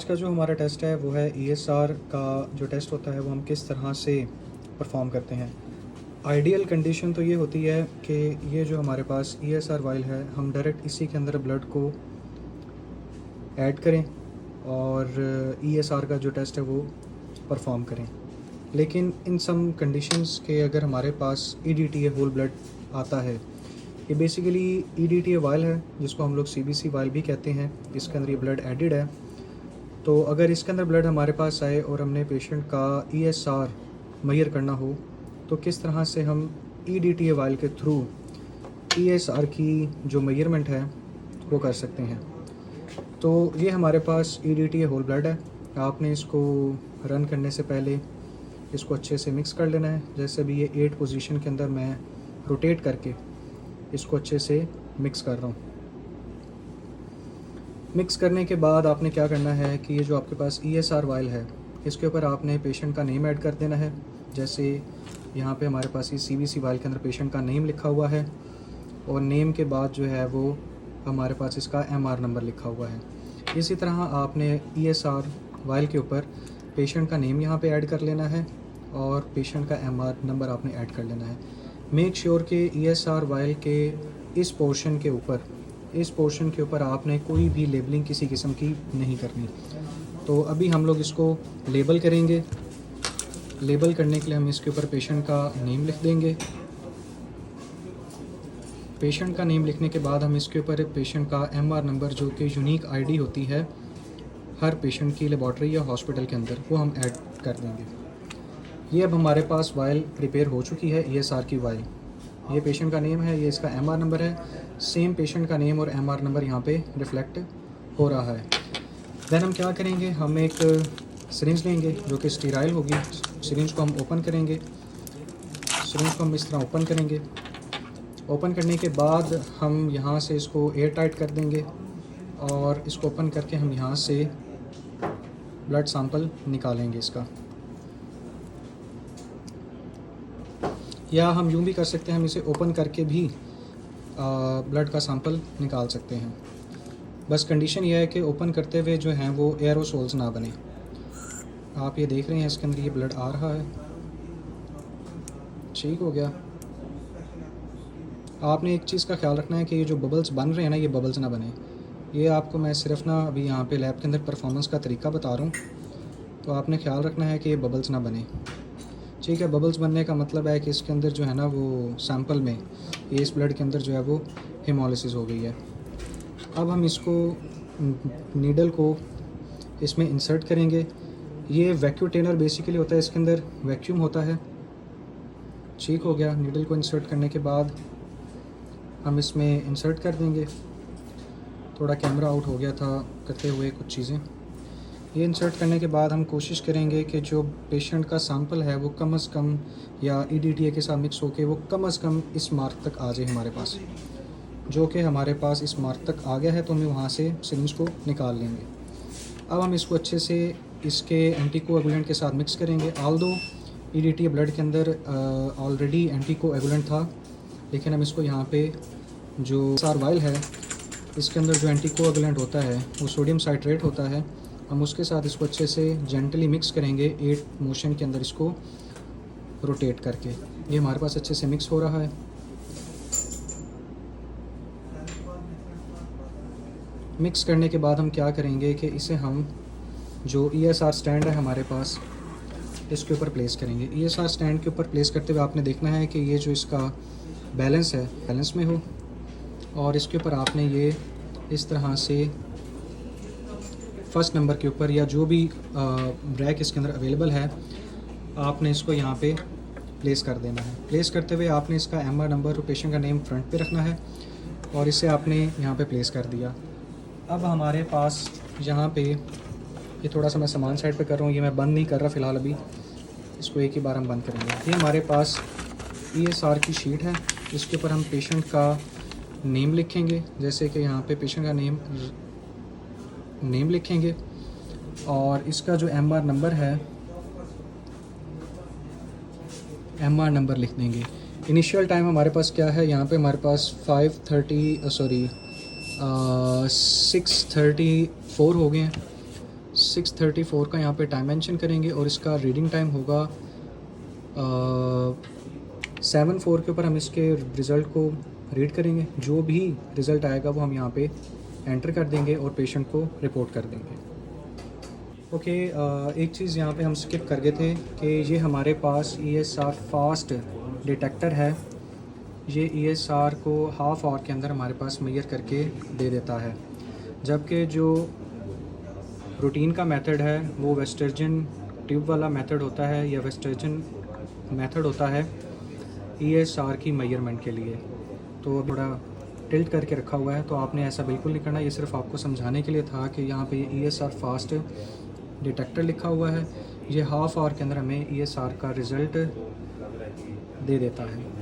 आज का जो हमारा टेस्ट है वो है ईएसआर का जो टेस्ट होता है वो हम किस तरह से परफॉर्म करते हैं। आइडियल कंडीशन तो ये होती है कि ये जो हमारे पास ईएसआर वाइल है हम डायरेक्ट इसी के अंदर ब्लड को ऐड करें और ईएसआर का जो टेस्ट है वो परफॉर्म करें। लेकिन इन सम कंडीशंस के अगर हमारे पास ईडीटीए होल ब्लड आता है, ये बेसिकली ईडीटीए वाइल है जिसको हम लोग सीबीसी वाइल भी कहते हैं, इसके अंदर ये ब्लड एडिड है। तो अगर इसके अंदर ब्लड हमारे पास आए और हमने पेशेंट का ईएसआर मेजर करना हो तो किस तरह से हम ईडीटीए वाइल के थ्रू ईएसआर की जो मेजरमेंट है वो कर सकते हैं। तो ये हमारे पास ईडीटीए होल ब्लड है। आपने इसको रन करने से पहले इसको अच्छे से मिक्स कर लेना है। जैसे भी ये 8 पोजीशन के अंदर मैं रोटेट करके इसको अच्छे से मिक्स कर रहा हूँ। मिक्स करने के बाद आपने क्या करना है कि ये जो आपके पास ईएसआर वाइल है इसके ऊपर आपने पेशेंट का नेम ऐड कर देना है। जैसे यहाँ पे हमारे पास ये सीबीसी वाइल के अंदर पेशेंट का नेम लिखा हुआ है और नेम के बाद जो है वो हमारे पास इसका एमआर नंबर लिखा हुआ है। इसी तरह आपने ईएसआर वाइल के ऊपर पेशेंट का नेम यहाँ पे ऐड कर लेना है और पेशेंट का एमआर नंबर आपने ऐड कर लेना है। मेक श्योर कि ईएसआर वाइल के इस पोर्शन के ऊपर आपने कोई भी लेबलिंग किसी किस्म की नहीं करनी। तो अभी हम लोग इसको लेबल करेंगे। लेबल करने के लिए हम इसके ऊपर पेशेंट का नेम लिख देंगे। पेशेंट का नेम लिखने के बाद हम इसके ऊपर पेशेंट का एमआर नंबर जो कि यूनिक आईडी होती है हर पेशेंट की लेबॉर्ट्री या हॉस्पिटल के अंदर, वो हम ऐड कर देंगे। ये अब हमारे पास वाइल प्रिपेयर हो चुकी है ईएसआर की वाइल। ये पेशेंट का नेम है, ये इसका एमआर नंबर है। सेम पेशेंट का नेम और एमआर नंबर यहाँ पे रिफ्लेक्ट हो रहा है। देन हम क्या करेंगे, हम एक सिरिंज लेंगे जो कि स्टीराइल होगी। सिरिंज को हम ओपन करेंगे। सिरिंज को हम इस तरह ओपन करेंगे। ओपन करने के बाद हम यहाँ से इसको एयर टाइट कर देंगे और इसको ओपन करके हम यहाँ से ब्लड सैंपल निकालेंगे इसका। या हम यूँ भी कर सकते हैं, हम इसे ओपन करके भी ब्लड का सैंपल निकाल सकते हैं। बस कंडीशन यह है कि ओपन करते हुए जो हैं वो एरोसोल्स ना बने। आप ये देख रहे हैं इसके अंदर ये ब्लड आ रहा है, ठीक हो गया। आपने एक चीज़ का ख्याल रखना है कि ये जो बबल्स बन रहे हैं ना, ये बबल्स ना बने। ये आपको मैं सिर्फ ना अभी यहाँ पे लैब के अंदर परफॉर्मेंस का तरीका बता रहा हूँ, तो आपने ख्याल रखना है कि ये बबल्स ना बने, ठीक है। बबल्स बनने का मतलब है कि इसके अंदर जो है ना वो सैंपल में ये इस ब्लड के अंदर जो है वो हेमोलिसिस हो गई है। अब हम इसको नीडल को इसमें इंसर्ट करेंगे। ये वैक्यूटेनर बेसिकली होता है, इसके अंदर वैक्यूम होता है, ठीक हो गया। नीडल को इंसर्ट करने के बाद हम इसमें इंसर्ट कर देंगे। थोड़ा कैमरा आउट हो गया था करते हुए कुछ चीज़ें। ये इंसर्ट करने के बाद हम कोशिश करेंगे कि जो पेशेंट का सैंपल है वो कम से कम या ईडीटीए के साथ मिक्स होके वो कम से कम इस मार्क तक आ जाए हमारे पास। जो कि हमारे पास इस मार्क तक आ गया है तो हम वहाँ से सिरिंज को निकाल लेंगे। अब हम इसको अच्छे से इसके एंटीकोएगुलेंट के साथ मिक्स करेंगे। ऑल्दो ईडीटीए ब्लड के अंदर ऑलरेडी एंटीकोएगुलेंट था, लेकिन हम इसको यहाँ पे जो सार वाइल है इसके अंदर जो एंटीकोएगुलेंट होता है वो सोडियम साइट्रेट होता है। हम उसके साथ इसको अच्छे से जेंटली मिक्स करेंगे 8 मोशन के अंदर इसको रोटेट करके। ये हमारे पास अच्छे से मिक्स हो रहा है। मिक्स करने के बाद हम क्या करेंगे कि इसे हम जो ईएसआर स्टैंड है हमारे पास इसके ऊपर प्लेस करेंगे। ईएसआर स्टैंड के ऊपर प्लेस करते हुए आपने देखना है कि ये जो इसका बैलेंस है बैलेंस में हो और इसके ऊपर आपने ये इस तरह से फर्स्ट नंबर के ऊपर या जो भी ब्रैक इसके अंदर अवेलेबल है आपने इसको यहाँ पे प्लेस कर देना है। प्लेस करते हुए आपने इसका एमआर नंबर और पेशेंट का नेम फ्रंट पे रखना है और इसे आपने यहाँ पे प्लेस कर दिया। अब हमारे पास यहाँ पे ये थोड़ा सा मैं सामान साइड पे कर रहा हूँ, ये मैं बंद नहीं कर रहा फ़िलहाल, अभी इसको एक ही बार हम बंद करेंगे। ये हमारे पास ईएसआर की शीट है, इसके ऊपर हम पेशेंट का नेम लिखेंगे। जैसे कि यहाँ पे पेशेंट का नेम लिखेंगे और इसका जो एमआर नंबर है एमआर नंबर लिख देंगे। इनिशियल टाइम हमारे पास क्या है, यहाँ पे हमारे पास 6:34 हो गए हैं। 6:34 का यहाँ पे टाइम मेंशन करेंगे और इसका रीडिंग टाइम होगा 7:04 के ऊपर हम इसके रिज़ल्ट को रीड करेंगे। जो भी रिज़ल्ट आएगा वो हम यहाँ पे एंटर कर देंगे और पेशेंट को रिपोर्ट कर देंगे। ओके, एक चीज़ यहाँ पे हम स्किप कर गए थे कि ये हमारे पास ESR फास्ट डिटेक्टर है। ये ESR को हाफ़ आवर के अंदर हमारे पास मेजर करके दे देता है, जबकि जो रूटीन का मेथड है वो वेस्टर्जन ट्यूब वाला मेथड होता है या वेस्टर्जन मेथड होता है ESR की मेजरमेंट के लिए। तो थोड़ा टिल्ट करके रखा हुआ है, तो आपने ऐसा बिल्कुल नहीं करना। ये सिर्फ आपको समझाने के लिए था कि यहाँ पे ESR फास्ट डिटेक्टर लिखा हुआ है, ये हाफ़ आवर के अंदर हमें ESR का रिज़ल्ट दे देता है।